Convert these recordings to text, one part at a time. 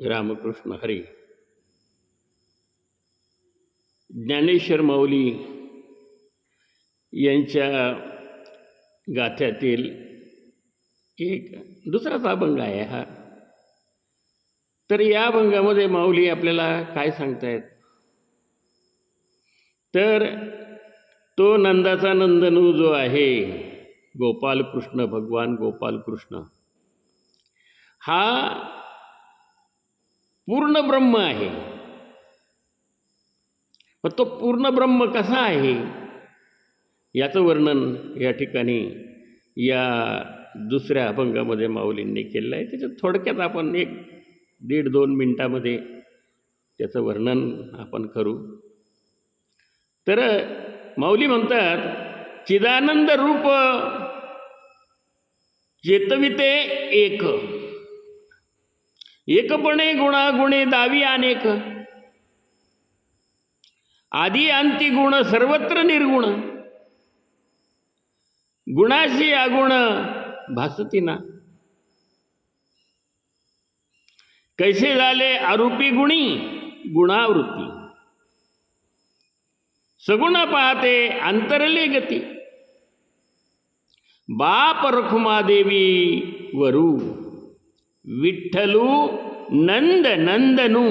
रामकृष्ण हरी. ज्ञानेश्वर माऊली यांच्या गाथ्यातील एक दुसराच अभंग आहे हा. तर या अभंगामध्ये माऊली आपल्याला काय सांगतायत, तर तो नंदाचा नंदनू जो आहे, गोपाल कृष्ण, भगवान गोपाल कृष्ण हा पूर्ण ब्रह्म आहे. पण तो पूर्ण ब्रह्म कसा आहे याचं वर्णन या ठिकाणी या दुसऱ्या अभंगामध्ये माऊलींनी केलेलं आहे. त्याच्यात थोडक्यात आपण 1-1.5-2 मिनिटामध्ये त्याचं वर्णन आपण करू. तर माऊली म्हणतात, चिदानंद रूप चेतविते एक, एकपणे गुणागुणे दावी अनेक, आदी अंती गुण सर्वत्र निर्गुण, गुणाशी अगुण भासती ना. कैसे झाले आरोपी गुणी गुणावृत्ती, सगुण पाहते अंतरले गती, बाप रखुमादेवी वरू, विठ्ठलू नंद नंदनू,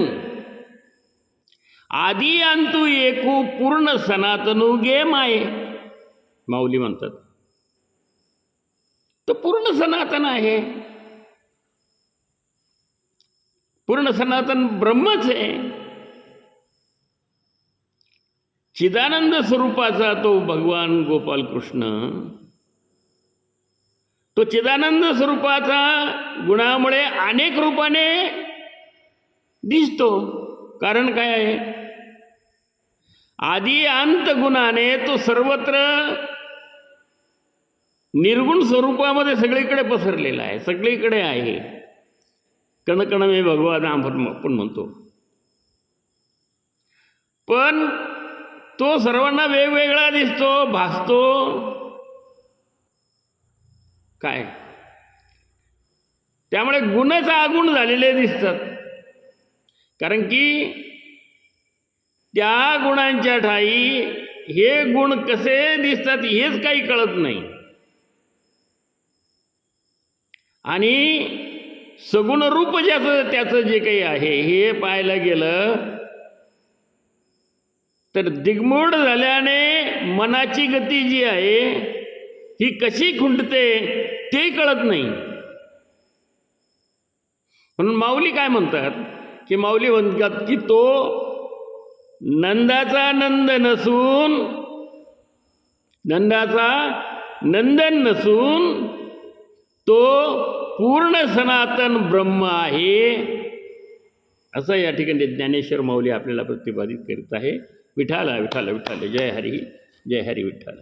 आदी अंतू एकू पूर्ण सनातनू गे माये. माऊली म्हणतात तो पूर्ण सनातन आहे, पूर्ण सनातन ब्रह्मच आहे. चिदानंद स्वरूपाचा तो भगवान गोपाल कृष्ण, तो चिदानंद स्वरूपाचा गुणामुळे अनेक रूपाने दिसतो. कारण काय आहे, आदी अंत गुणाने तो सर्वत्र निर्गुण स्वरूपामध्ये सगळीकडे पसरलेला आहे, सगळीकडे आहे. कणकण मे भगवान आपण म्हणतो, पण तो सर्वांना वेगवेगळा दिसतो, भासतो. काय त्यामुळे गुणच अगुण झालेले दिसतात. कारण की त्या गुणांच्या ठाई हे गुण कसे दिसतात हेच काही कळत नाही. आणि सगुण रूप त्याचं जे काही आहे हे पाहायला गेलं तर दिग्मूढ झाल्याने मनाची गती जी आहे ही कशी खुंटते ते कळत नाही. म्हणून माऊली काय म्हणतात की, माऊली म्हणतात की तो नंदाचा नंद नसून, नंदाचा नंदन नसून तो पूर्ण सनातन ब्रह्म आहे, असं या ठिकाणी ज्ञानेश्वर माऊली आपल्याला प्रतिपादित करीत आहे. विठाला विठाला विठाला, जय हरी, जय हरी विठ्ठल.